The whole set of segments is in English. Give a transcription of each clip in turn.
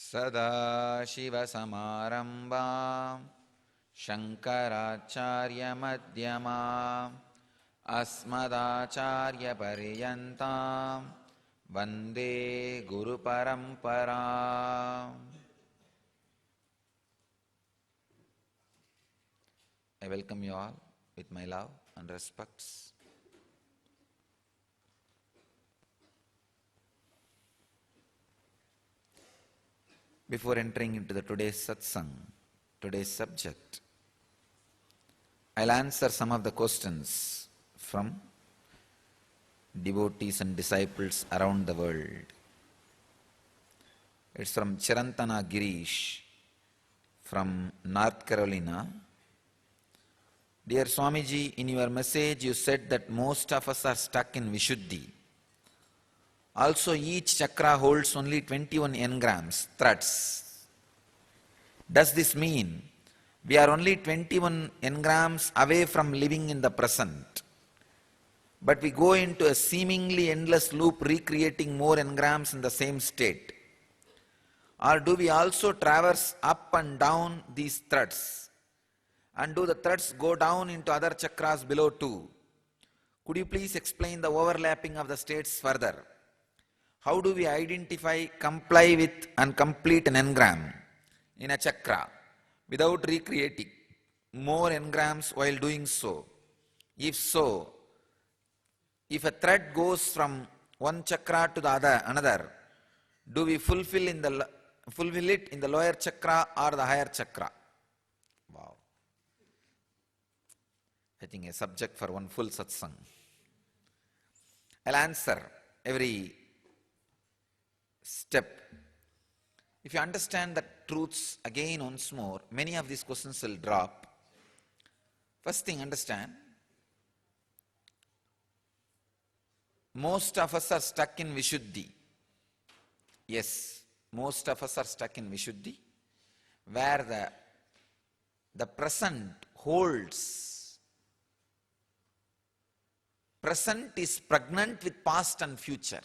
सदाशिवसमारम्भां शङ्कराचार्यमध्यमाम् अस्मदाचार्यपर्यन्तां वन्दे गुरुपरम्पराम्. I welcome you all with my love and respects. Before entering into today's satsang, today's subject, I'll answer some of the questions from devotees and disciples around the world. It's from Chirantana Girish from North Carolina. Dear Swamiji, in your message you said that most of us are stuck in Vishuddhi. Also, each chakra holds only 21 engrams, threads. Does this mean we are only 21 engrams away from living in the present, but we go into a seemingly endless loop recreating more engrams in the same state? Or do we also traverse up and down these threads? And do the threads go down into other chakras below too? Could you please explain the overlapping of the states further? How do we identify, comply with and complete an engram in a chakra without recreating more engrams while doing so? If so, if a thread goes from one chakra to the another, do we fulfill it in the lower chakra or the higher chakra? Wow. I think a subject for one full satsang. I'll answer every step. If you understand the truths again once more, many of these questions will drop. First thing, understand, most of us are stuck in Vishuddhi. Yes, most of us are stuck in Vishuddhi, where the present holds. Present is pregnant with past and future.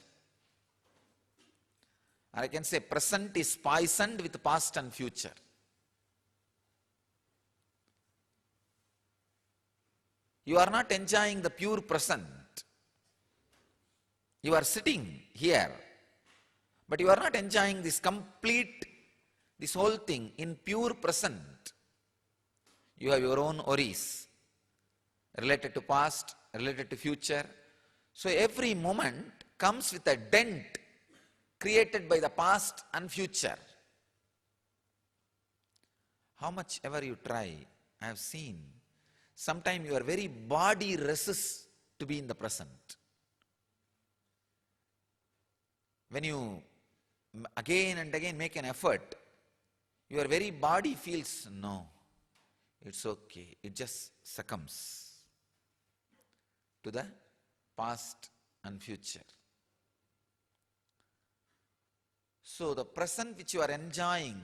Or I can say present is poisoned with past and future. You are not enjoying the pure present. You are sitting here, but you are not enjoying this whole thing in pure present. You have your own worries related to past, related to future. So every moment comes with a dent created by the past and future. How much ever you try, I have seen, sometimes your very body resists to be in the present. When you again and again make an effort, your very body feels, no, it's okay. It just succumbs to the past and future. So the present which you are enjoying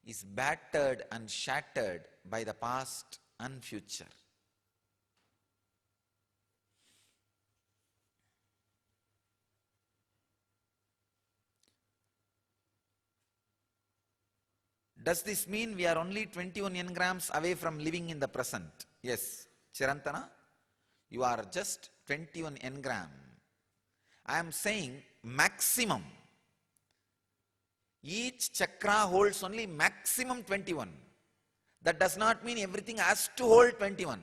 is battered and shattered by the past and future. Does this mean we are only 21 engrams away from living in the present? Yes, Chirantana, you are just 21 engram. I am saying maximum. Each chakra holds only maximum 21. That does not mean everything has to hold 21.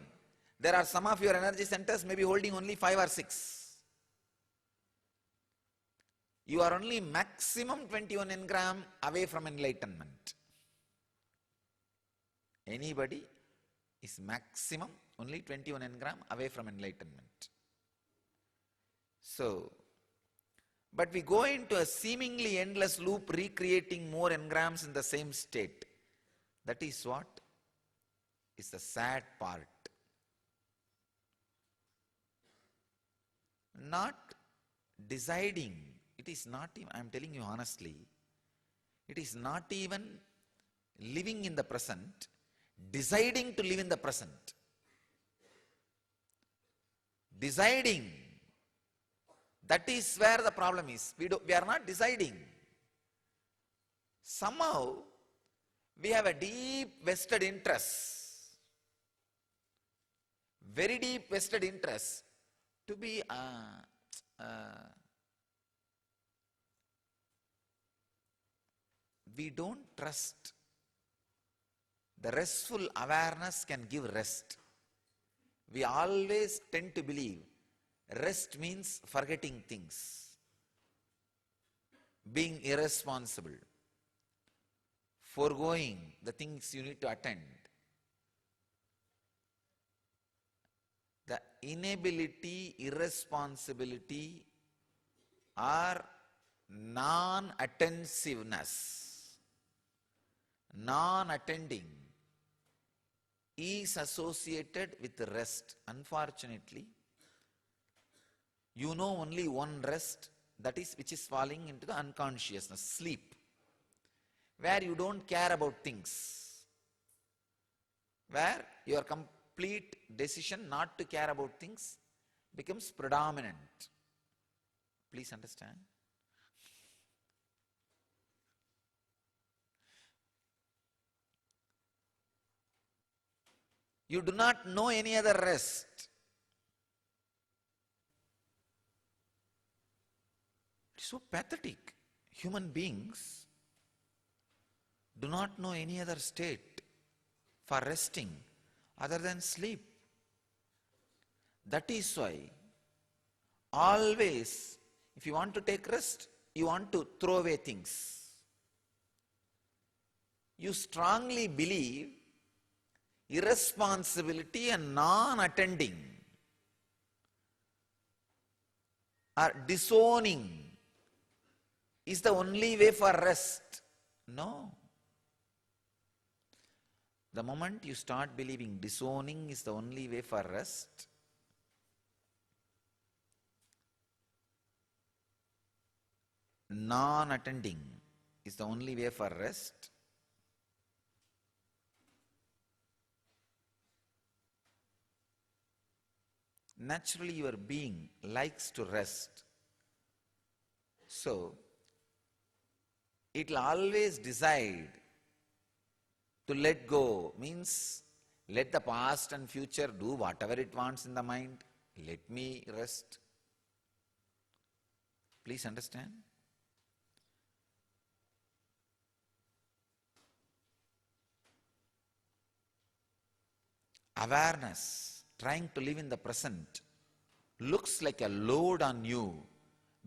There are some of your energy centers may be holding only 5 or 6. You are only maximum 21 engram away from enlightenment. Anybody is maximum only 21 engram away from enlightenment. So, but we go into a seemingly endless loop recreating more engrams in the same state. That is what is the sad part. Not deciding, it is not even, I am telling you honestly, it is not even living in the present, deciding to live in the present. Deciding, that is where the problem is. We are not deciding. somehow we have a deep vested interest, very deep vested interest to be we don't trust. The restful awareness can give rest. We always tend to believe rest means forgetting things, being irresponsible, foregoing the things you need to attend. The inability, irresponsibility, or non-attentiveness, non-attending is associated with rest. Unfortunately, you know only one rest, that is which is falling into the unconsciousness, sleep, where you don't care about things, where your complete decision not to care about things becomes predominant. Please understand. You do not know any other rest. It's so pathetic. Human beings do not know any other state for resting other than sleep. That is why always, if you want to take rest, you want to throw away things. You strongly believe irresponsibility and non-attending or disowning is the only way for rest. No. The moment you start believing disowning is the only way for rest, non-attending is the only way for rest, naturally your being likes to rest. So, it will always decide to let go, means let the past and future do whatever it wants in the mind. Let me rest. Please understand. Awareness, trying to live in the present, looks like a load on you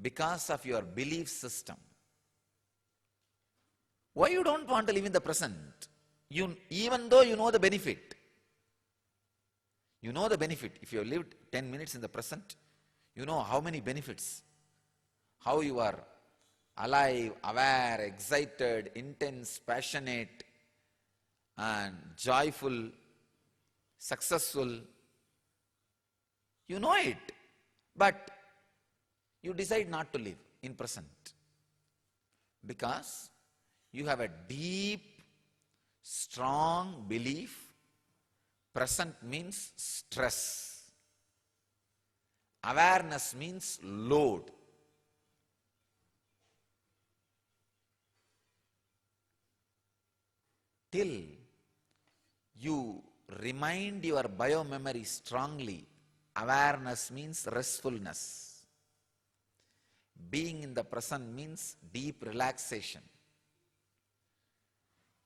because of your belief system. Why you don't want to live in the present? Even though you know the benefit. You know the benefit. If you have lived 10 minutes in the present, you know how many benefits. How you are alive, aware, excited, intense, passionate, and joyful, successful. You know it. But you decide not to live in present. Because you have a deep, strong belief, present means stress. Awareness means load. Till you remind your biomemory strongly, awareness means restfulness. Being in the present means deep relaxation.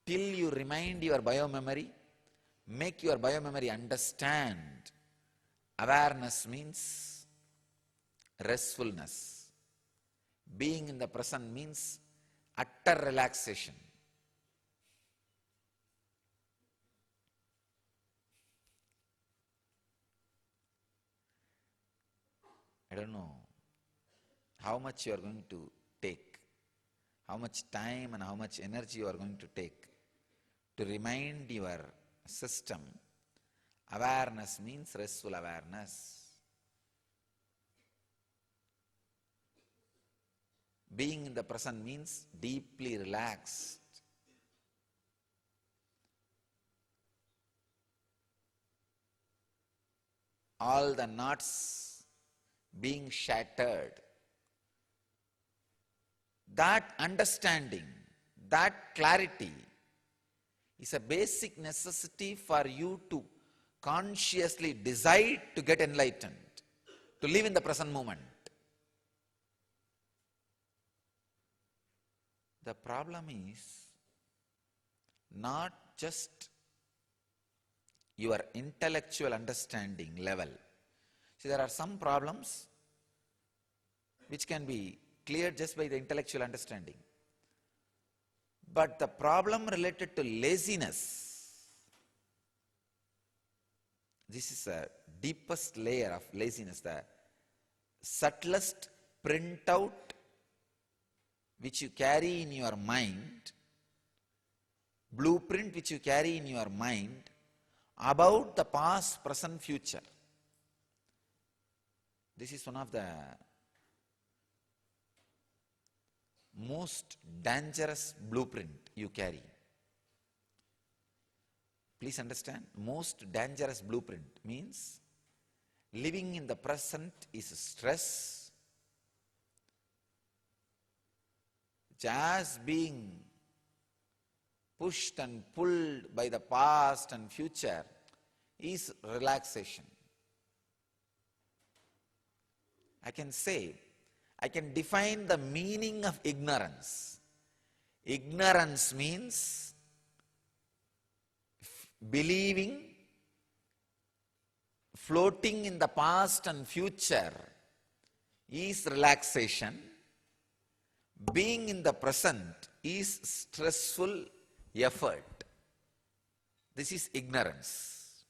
Till you remind your biomemory, make your biomemory understand, awareness means restfulness. Being in the present means utter relaxation. I don't know how much you are going to take, how much time and how much energy you are going to take to remind your system, awareness means restful awareness. Being in the present means deeply relaxed. All the knots being shattered. That understanding, That clarity is a basic necessity for you to consciously decide to get enlightened, to live in the present moment. The problem is not just your intellectual understanding level. See, there are some problems which can be cleared just by the intellectual understanding. But the problem related to laziness, this is a deepest layer of laziness, the subtlest printout which you carry in your mind, blueprint which you carry in your mind about the past, present, future. This is one of the most dangerous blueprint you carry. Please understand, most dangerous blueprint means living in the present is stress, just being pushed and pulled by the past and future is relaxation. I can define the meaning of ignorance. Ignorance means believing, floating in the past and future is relaxation. Being in the present is stressful effort. This is ignorance.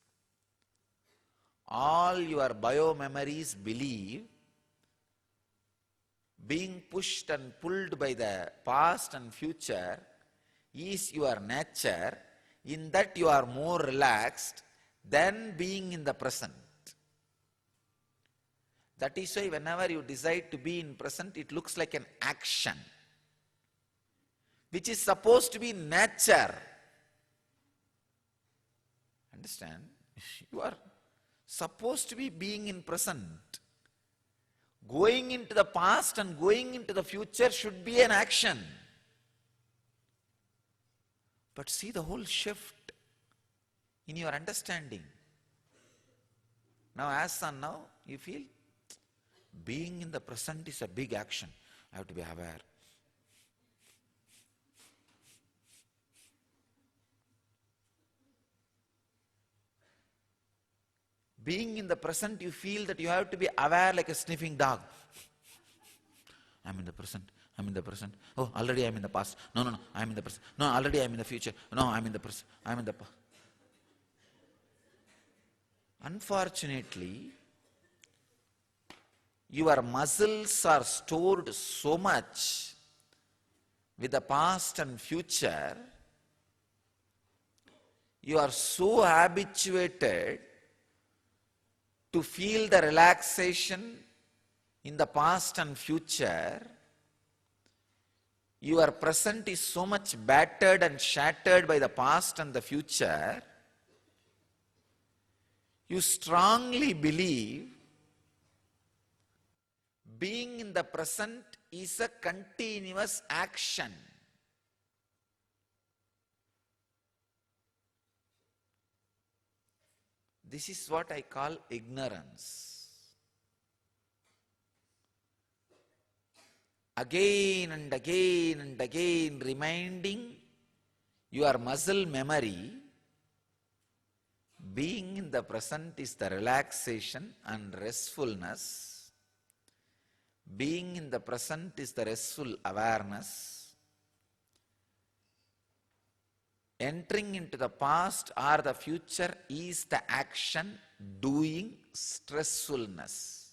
All your bio-memories believe being pushed and pulled by the past and future is your nature, in that you are more relaxed than being in the present. That is why whenever you decide to be in present, it looks like an action, which is supposed to be nature. Understand? You are supposed to be being in present. Going into the past and going into the future should be an action. But see the whole shift in your understanding. Now as on now, you feel being in the present is a big action. I have to be aware. Being in the present, you feel that you have to be aware like a sniffing dog. I'm in the present. I'm in the present. Oh, already I'm in the past. No, I'm in the present. No, already I'm in the future. No, I'm in the present. I'm in the past. Unfortunately, your muscles are stored so much with the past and future. You are so habituated to feel the relaxation in the past and future. Your present is so much battered and shattered by the past and the future. You strongly believe being in the present is a continuous action. This is what I call ignorance. Again and again and again reminding your muscle memory, being in the present is the relaxation and restfulness. Being in the present is the restful awareness. Entering into the past or the future is the action, doing, stressfulness.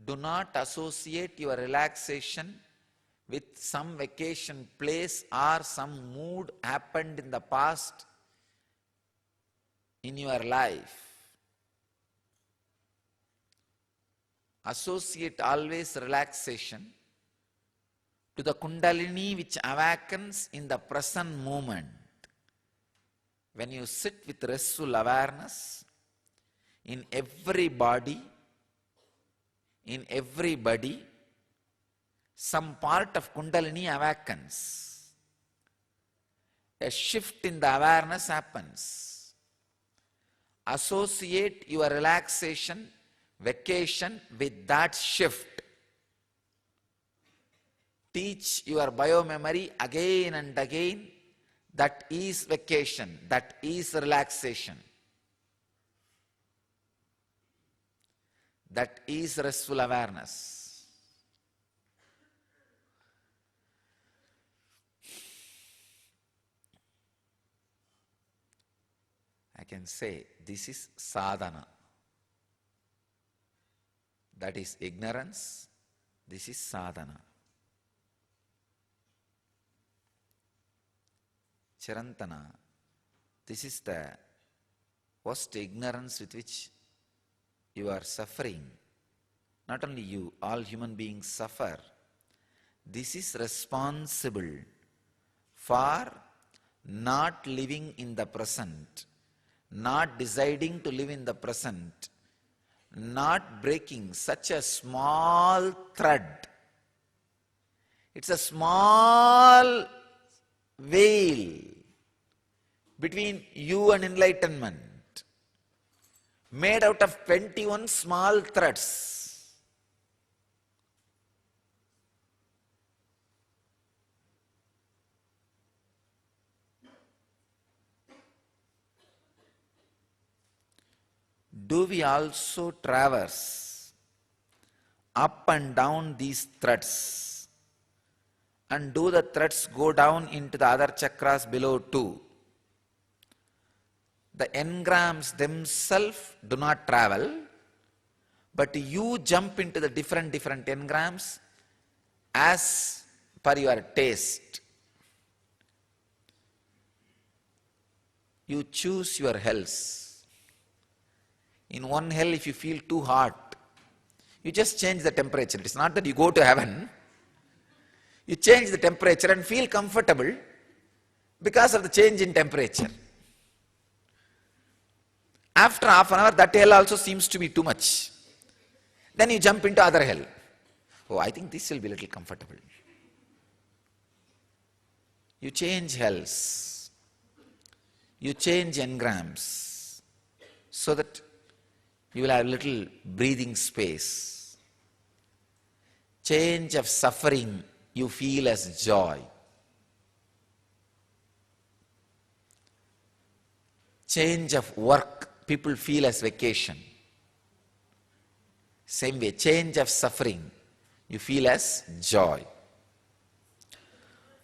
Do not associate your relaxation with some vacation place or some mood happened in the past in your life. Associate always relaxation to the Kundalini which awakens in the present moment. When you sit with restful awareness in every body, some part of Kundalini awakens. A shift in the awareness happens. Associate your relaxation, vacation with that shift. Teach your biomemory again and again that is vacation, that is relaxation, that is restful awareness. I can say this is sadhana. That is ignorance. This is sadhana. Chirantana, this is the worst ignorance with which you are suffering. Not only you, all human beings suffer. This is responsible for not living in the present, not deciding to live in the present, not breaking such a small thread. It's a small veil between you and enlightenment, made out of 21 small threads. Do we also traverse up and down these threads? And do the threads go down into the other chakras below too? The engrams themselves do not travel, but you jump into the different engrams as per your taste. You choose your hells. In one hell, if you feel too hot, you just change the temperature. It's not that you go to heaven. You change the temperature and feel comfortable because of the change in temperature. After half an hour, that hell also seems to be too much. Then you jump into other hell. Oh, I think this will be a little comfortable. You change hells. You change engrams so that you will have little breathing space. Change of suffering you feel as joy. Change of work people feel as vacation. Same way, change of suffering you feel as joy.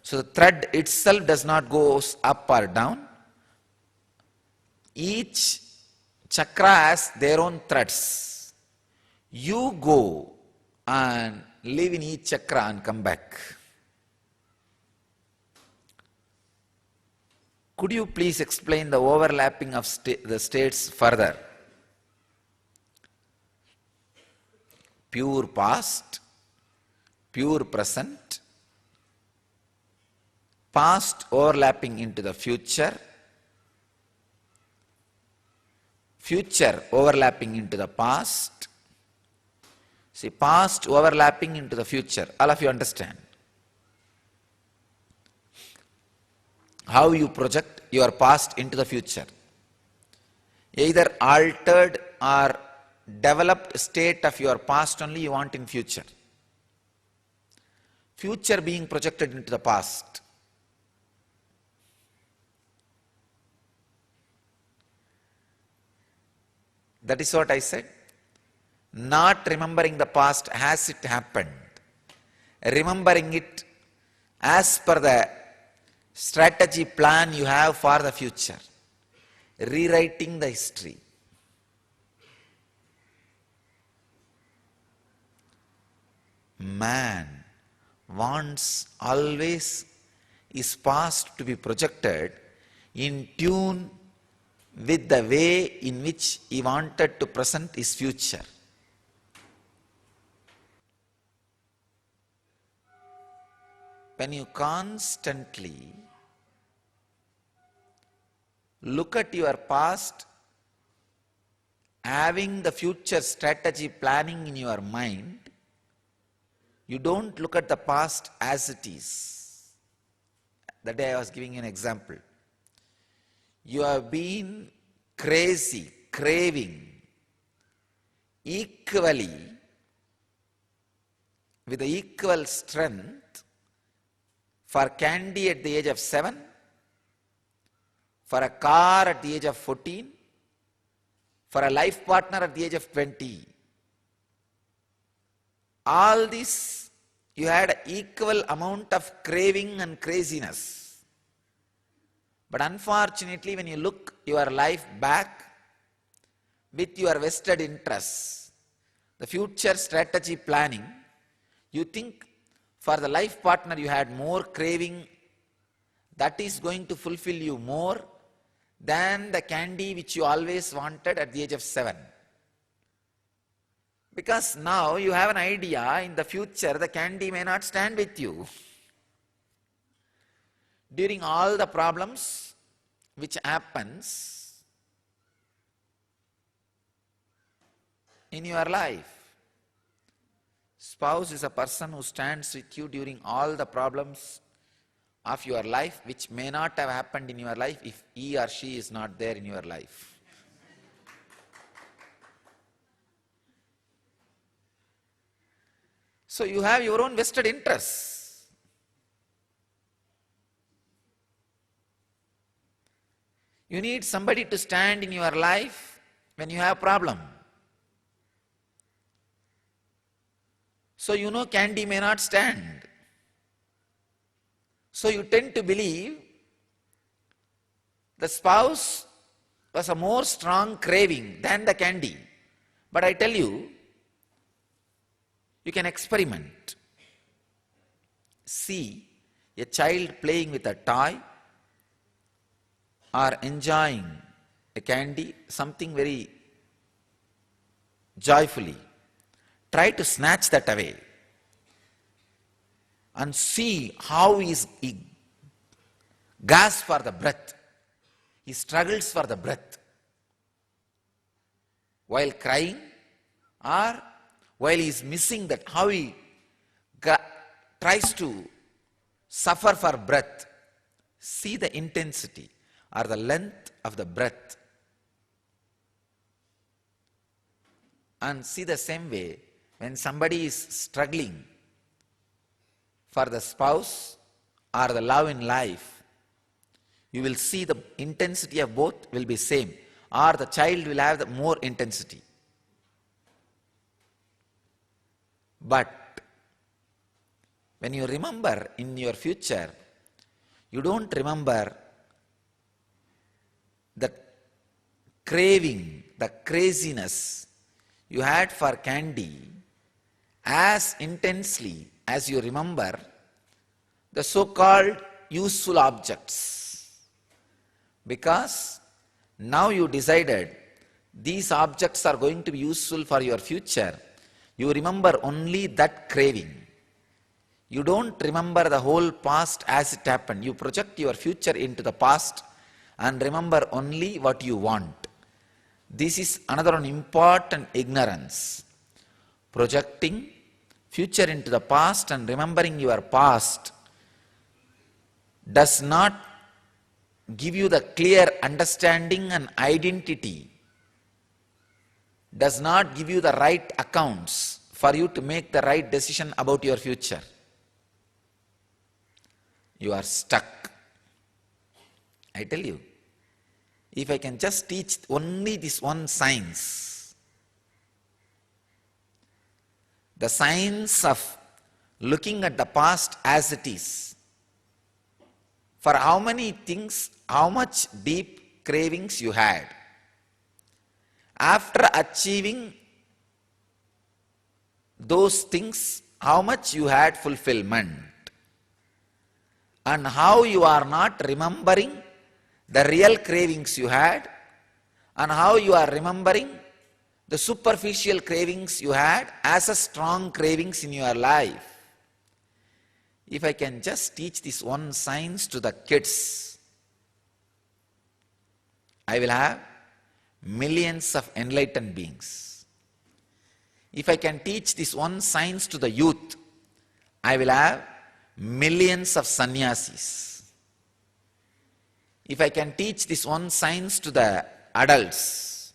So the thread itself does not go up or down. Each chakra has their own threads. You go and live in each chakra and come back. Could you please explain the overlapping of the states further? Pure past, pure present, past overlapping into the future, future overlapping into the past. See, past overlapping into the future. All of you understand how you project your past into the future. Either altered or developed state of your past only you want in future. Future being projected into the past. That is what I said. Not remembering the past as it happened. Remembering it as per the strategy plan you have for the future. Rewriting the history. Man wants always his past to be projected in tune with the way in which he wanted to present his future. When you constantly look at your past, having the future strategy planning in your mind, You don't look at the past as it is. That day I was giving an example. You have been crazy, craving equally, with the equal strength, for candy at the age of 7, for a car at the age of 14, for a life partner at the age of 20. All this, you had equal amount of craving and craziness. But unfortunately, when you look your life back with your vested interests, the future strategy planning, you think for the life partner you had more craving, that is going to fulfill you more than the candy which you always wanted at the age of 7. Because now you have an idea, in the future the candy may not stand with you. During all the problems which happens in your life, spouse is a person who stands with you during all the problems of your life, which may not have happened in your life if he or she is not there in your life. So you have your own vested interests. You need somebody to stand in your life when you have a problem. So you know candy may not stand. So you tend to believe the spouse was a more strong craving than the candy. But I tell you, you can experiment. See a child playing with a toy or enjoying a candy, something very joyfully. Try to snatch that away and see how he gasps for the breath. He struggles for the breath while crying, or while he is missing that, how he tries to suffer for breath. See the intensity or the length of the breath. And see the same way, when somebody is struggling for the spouse or the love in life, you will see the intensity of both will be same, or the child will have the more intensity. But when you remember in your future, you don't remember the craving, the craziness you had for candy as intensely as you remember the so-called useful objects. Because now you decided these objects are going to be useful for your future, you remember only that craving. You don't remember the whole past as it happened. You project your future into the past and remember only what you want. This is another important ignorance. Projecting future into the past and remembering your past does not give you the clear understanding and identity, does not give you the right accounts for you to make the right decision about your future. You are stuck. I tell you, if I can just teach only this one science, the science of looking at the past as it is, for how many things, how much deep cravings you had, after achieving those things, how much you had fulfillment, and how you are not remembering the real cravings you had, and how you are remembering the superficial cravings you had as a strong cravings in your life. If I can just teach this one science to the kids, I will have millions of enlightened beings. If I can teach this one science to the youth, I will have millions of sannyasis. If I can teach this one science to the adults,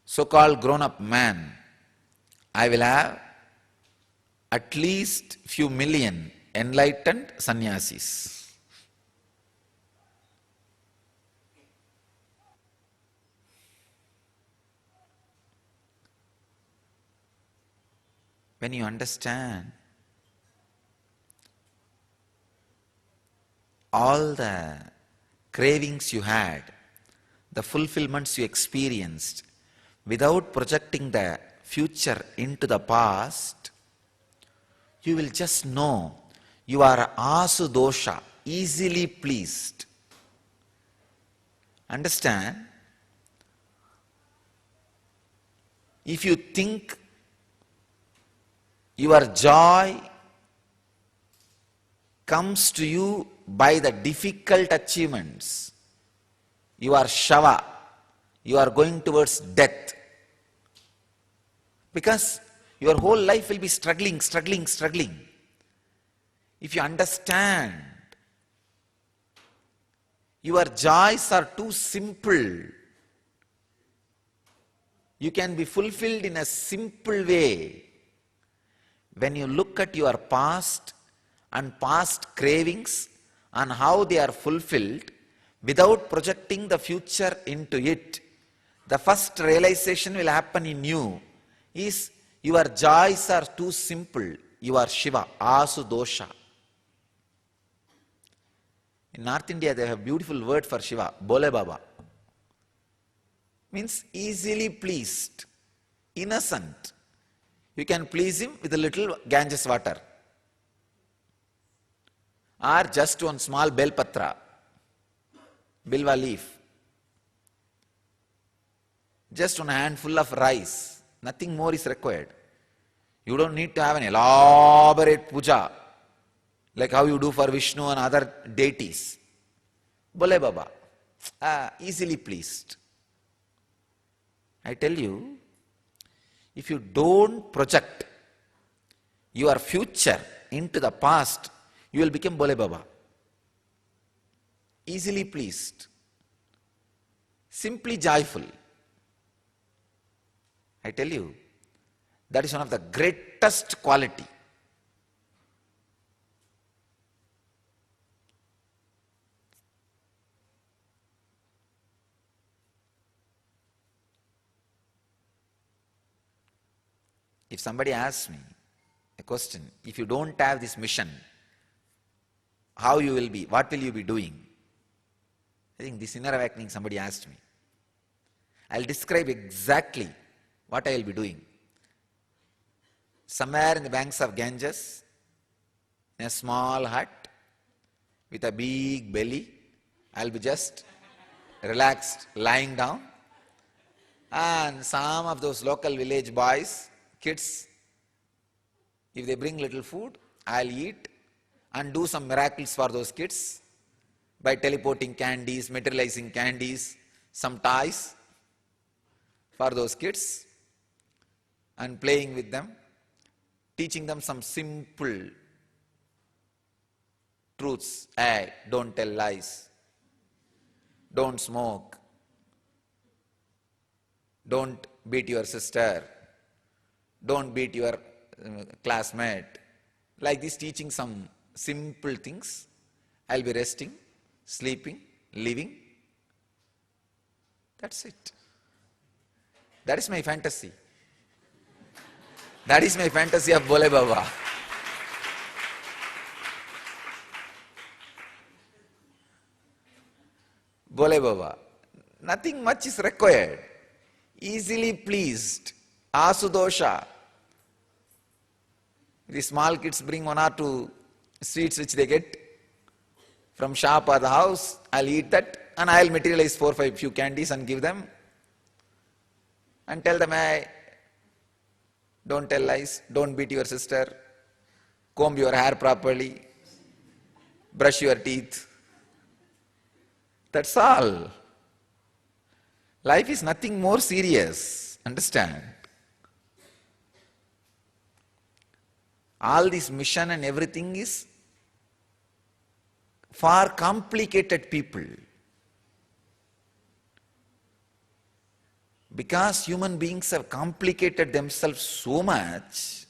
so-called grown-up man, I will have at least few million enlightened sannyasis. When you understand all the cravings you had, the fulfillments you experienced, without projecting the future into the past, you will just know you are asudosha, easily pleased. Understand? If you think your joy comes to you by the difficult achievements, you are shava, you are going towards death. Because your whole life will be struggling. If you understand your joys are too simple, you can be fulfilled in a simple way. When you look at your past and past cravings and how they are fulfilled without projecting the future into it, the first realization will happen in you is your joys are too simple. You are Shiva, Asudosha. In North India, they have a beautiful word for Shiva, Bole Baba. Means easily pleased, innocent. You can please him with a little Ganges water. Or just one small bel patra, bilva leaf. Just one handful of rice. Nothing more is required. You don't need to have an elaborate puja like how you do for Vishnu and other deities. Bole Baba, easily pleased. I tell you, if you don't project your future into the past, you will become Bole Baba. Easily pleased. Simply joyful. I tell you, that is one of the greatest quality. If somebody asks me a question, if you don't have this mission, how you will be, what will you be doing? I think this inner awakening somebody asked me. I'll describe exactly what I will be doing. Somewhere in the banks of Ganges, in a small hut, with a big belly, I'll be just relaxed, lying down, and some of those local village boys, kids, if they bring little food, I'll eat and do some miracles for those kids by teleporting candies, materializing candies, some toys for those kids and playing with them, teaching them some simple truths. Hey, don't tell lies, don't smoke, don't beat your sister, don't beat your classmate. Like this, teaching some simple things. I'll be resting, sleeping, living. That's it. That is my fantasy. That is my fantasy of Bole Baba. Bole Baba. Nothing much is required. Easily pleased. Asudosha. The small kids bring one or two sweets which they get from shop or the house. I'll eat that and I'll materialize 4 or 5 few candies and give them and tell them, hey, don't tell lies, don't beat your sister, comb your hair properly, brush your teeth. That's all. Life is nothing more serious. Understand? All this mission and everything is for complicated people. Because human beings have complicated themselves so much,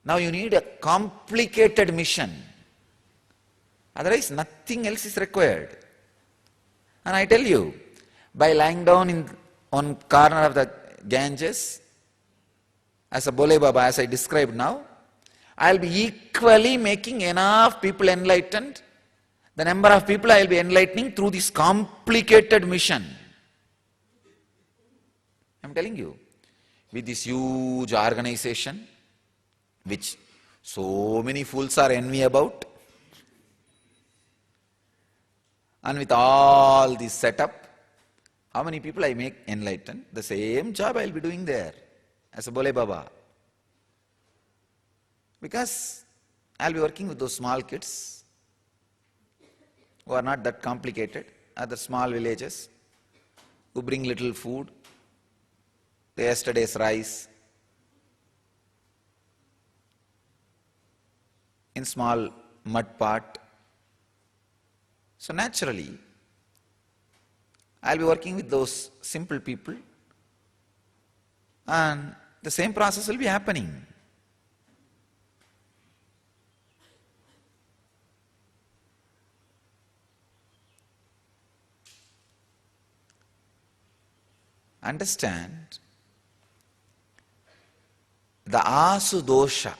now you need a complicated mission. Otherwise, nothing else is required. And I tell you, by lying down in one corner of the Ganges, as a Bole Baba, as I described now, I will be equally making enough people enlightened. The number of people I will be enlightening through this complicated mission. I am telling you, with this huge organization, which so many fools are envy about, and with all this setup, how many people I make enlightened? The same job I will be doing there as a Bole Baba. Because I will be working with those small kids who are not that complicated, other small villages, who bring little food, yesterday's rice, in small mud pot. So naturally, I'll be working with those simple people, and the same process will be happening. Understand, the asudosha,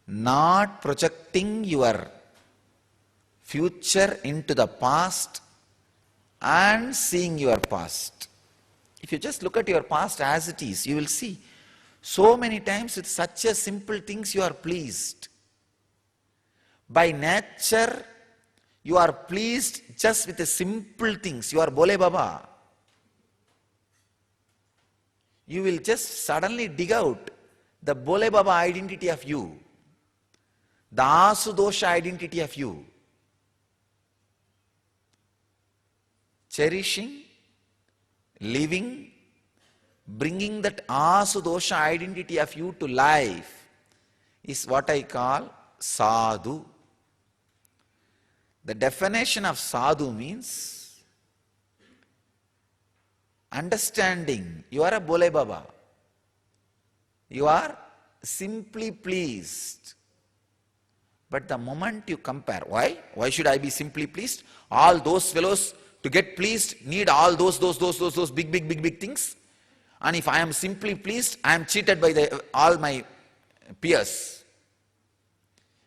not projecting your future into the past and seeing your past. If you just look at your past as it is, you will see so many times with such a simple things you are pleased. By nature, you are pleased just with the simple things. You are Bole Baba. You will just suddenly dig out the Bole Baba identity of you, the Asudosha identity of you. Cherishing, living, bringing that Asudosha identity of you to life is what I call sadhu. The definition of sadhu means understanding. You are a Bole Baba. You are simply pleased. But the moment you compare, why? Why should I be simply pleased? All those fellows to get pleased need all those big things. And if I am simply pleased, I am cheated by all my peers.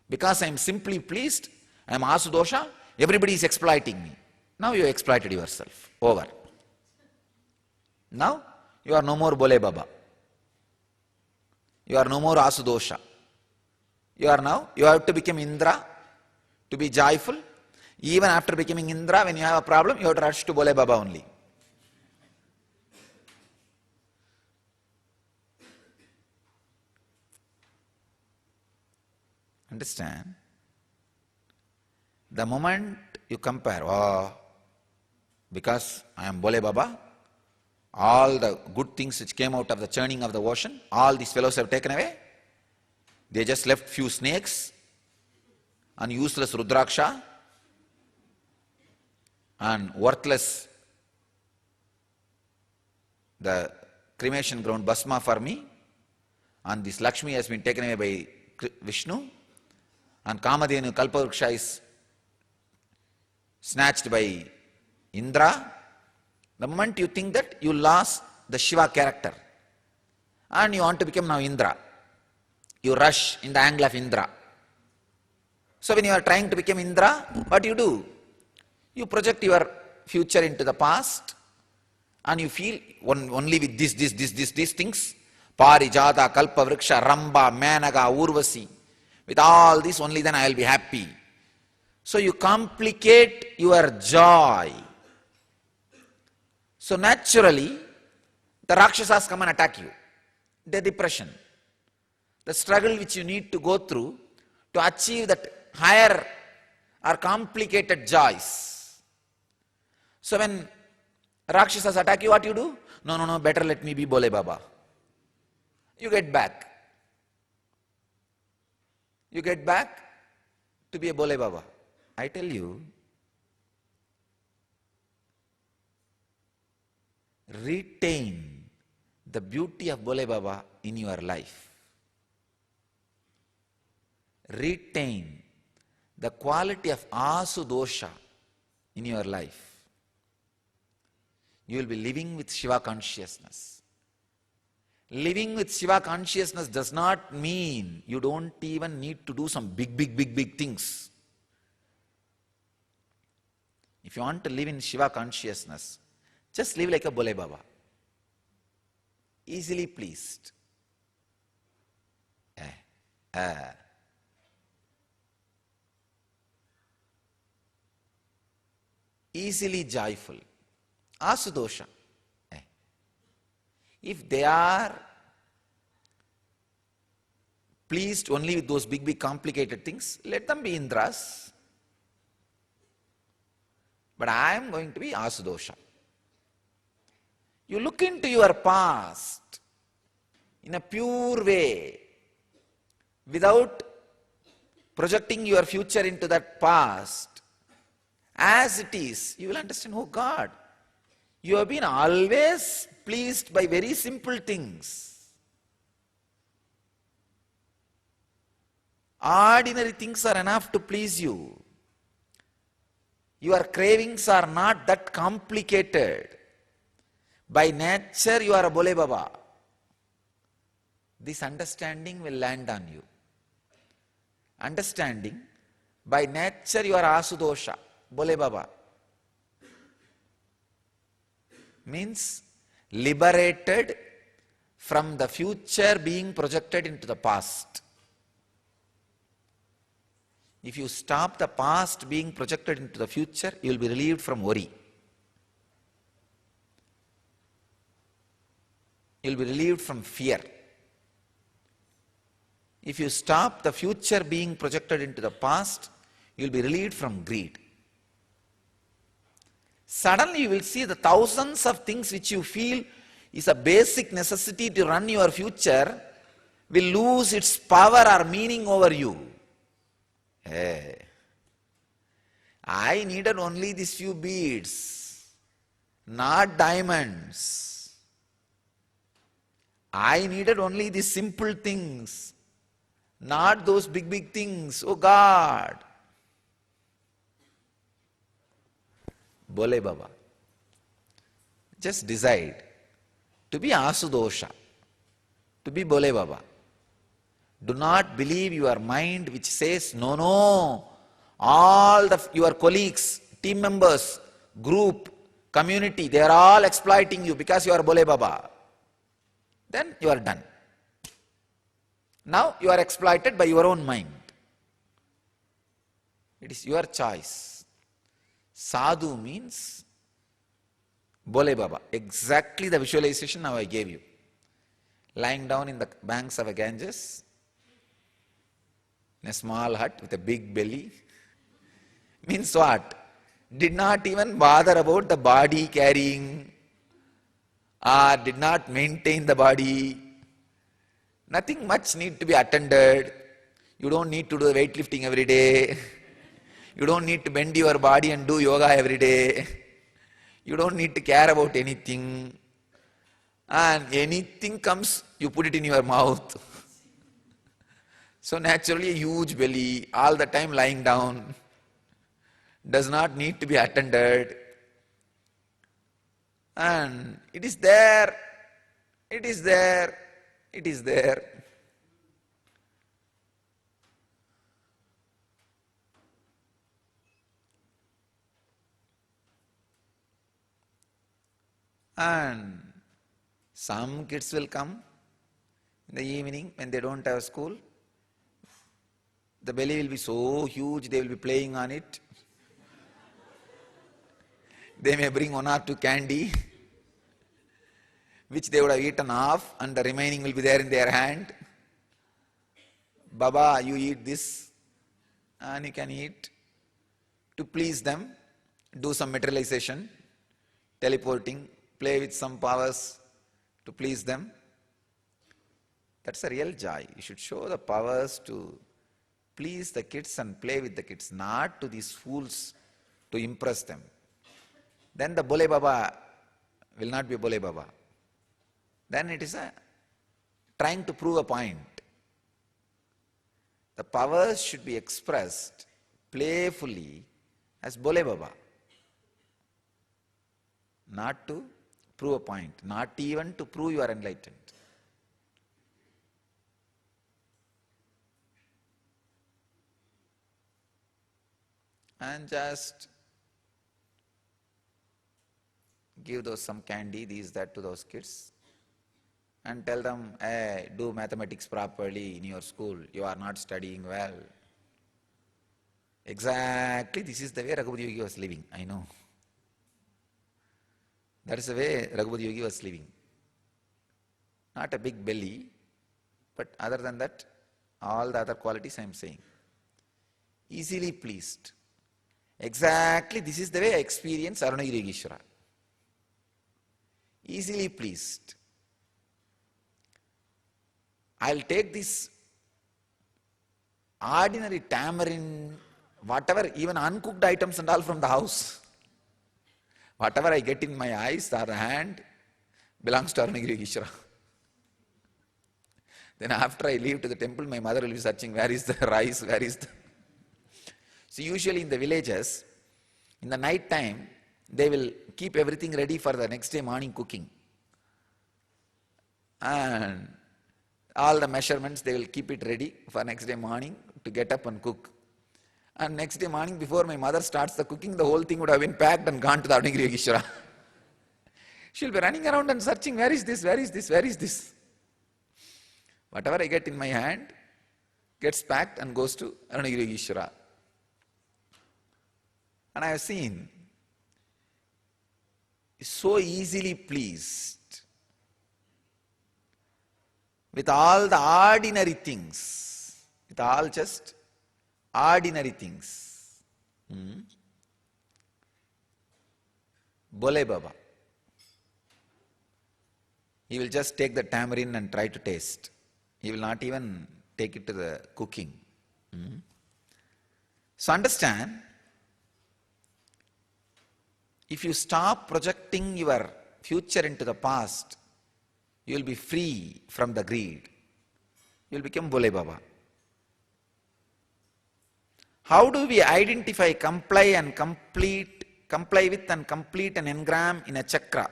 Because I am simply pleased, I am Asudosha, everybody is exploiting me. Now you exploited yourself. Over. Now you are no more Bole Baba. You are no more Asudosha. You have to become Indra to be joyful. Even after becoming Indra, when you have a problem, you have to rush to Bole Baba only. Understand? The moment you compare, because I am Bole Baba, all the good things which came out of the churning of the ocean, all these fellows have taken away. They just left few snakes and useless Rudraksha and worthless the cremation ground Bhasma for me, and this Lakshmi has been taken away by Vishnu, and Kamadhenu Kalpavruksha is snatched by Indra. The moment you think that, you lost the Shiva character and you want to become now Indra, you rush in the angle of Indra. So when you are trying to become Indra, what do? You project your future into the past and you feel only with these things, Parijata, Kalpavruksha, Ramba, Managa, Urvasi, with all this only then I will be happy. So you complicate your joy. So naturally, the Rakshasas come and attack you. The depression, the struggle which you need to go through to achieve that higher or complicated joys. So when Rakshasas attack you, what you do? No, better let me be Bole Baba. You get back. You get back to be a Bole Baba. I tell you, retain the beauty of Bole Baba in your life. Retain the quality of Asudosha in your life. You will be living with Shiva consciousness. Living with Shiva consciousness does not mean you don't even need to do some big things. If you want to live in Shiva consciousness, just live like a Bole Baba. Easily pleased. Easily joyful. Asudosha. If they are pleased only with those big complicated things, let them be Indras. But I am going to be Asudosha. You look into your past in a pure way, without projecting your future into that past. As it is, you will understand, oh God, you have been always pleased by very simple things. Ordinary things are enough to please you. Your cravings are not that complicated. By nature, you are a Bole Baba. This understanding will land on you. Understanding, by nature, you are Asudosha, Bole Baba. Means liberated from the future being projected into the past. If you stop the past being projected into the future, you will be relieved from worry. You will be relieved from fear. If you stop the future being projected into the past, you will be relieved from greed. Suddenly you will see the thousands of things which you feel is a basic necessity to run your future will lose its power or meaning over you. Hey, I needed only these few beads, not diamonds. I needed only these simple things, not those big things. Oh God. Bole Baba. Just decide to be Asudosha, to be Bole Baba. Do not believe your mind which says, no, all your colleagues, team members, group, community, they are all exploiting you because you are Bole Baba. Then you are done. Now you are exploited by your own mind. It is your choice. Sadhu means Bole Baba. Exactly the visualization now I gave you. Lying down in the banks of a Ganges, in a small hut with a big belly. Means what? Did not even bother about the body carrying, or did not maintain the body. Nothing much need to be attended. You don't need to do weightlifting every day. You don't need to bend your body and do yoga every day. You don't need to care about anything. And anything comes, you put it in your mouth. So naturally a huge belly, all the time lying down, does not need to be attended. And it is there, it is there, it is there. And some kids will come in the evening when they don't have school. The belly will be so huge, they will be playing on it. They may bring 1 or 2 candy, which they would have eaten off, and the remaining will be there in their hand. Baba, you eat this, and you can eat. To please them, do some materialization, teleporting, play with some powers to please them. That's a real joy. You should show the powers to please the kids and play with the kids, not to these fools to impress them. Then the Bole Baba will not be Bole Baba. Then it is a trying to prove a point. The powers should be expressed playfully as Bole Baba, not to prove a point, not even to prove you are enlightened. And just give those some candy, these, that to those kids, and tell them, hey, do mathematics properly in your school, you are not studying well. Exactly, this is the way Raghupati Yogi was living, I know. That is the way Raghupati Yogi was living. Not a big belly, but other than that, all the other qualities I am saying. Easily pleased. Exactly, this is the way I experience Arunagiri Yogeshwara. Easily pleased. I'll take this ordinary tamarind, whatever, even uncooked items and all from the house. Whatever I get in my eyes or hand belongs to Arunagiri Yogeshwara. Then after I leave to the temple, my mother will be searching, where is the rice, where is the... So usually in the villages, in the night time, they will keep everything ready for the next day morning cooking. And all the measurements, they will keep it ready for next day morning to get up and cook. And next day morning, before my mother starts the cooking, the whole thing would have been packed and gone to the Arunagiri Yogeshwara. She'll be running around and searching, where is this, where is this, where is this? Whatever I get in my hand gets packed and goes to Arunagiri Yogeshwara. And I have seen, so easily pleased with all the ordinary things, with all just ordinary things. Bole Baba. He will just take the tamarind and try to taste. He will not even take it to the cooking. So understand, if you stop projecting your future into the past, you will be free from the greed. You will become Bole Baba. How do we identify, comply with and complete an engram in a chakra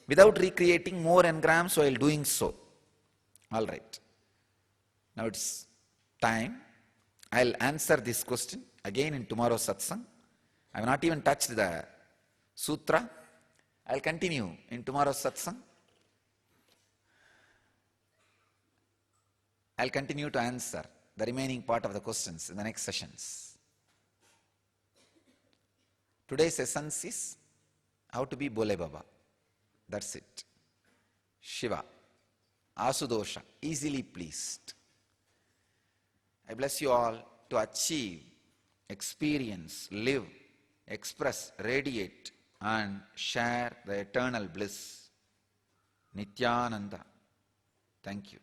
without recreating more engrams while doing so? All right. Now it's time. I'll answer this question again in tomorrow's satsang. I have not even touched the sutra. I'll continue in tomorrow's satsang. I'll continue to answer the remaining part of the questions in the next sessions. Today's essence is how to be Bole Baba. That's it. Shiva, Asudosha, easily pleased. I bless you all to achieve, experience, live, express, radiate, and share the eternal bliss. Nityananda. Thank you.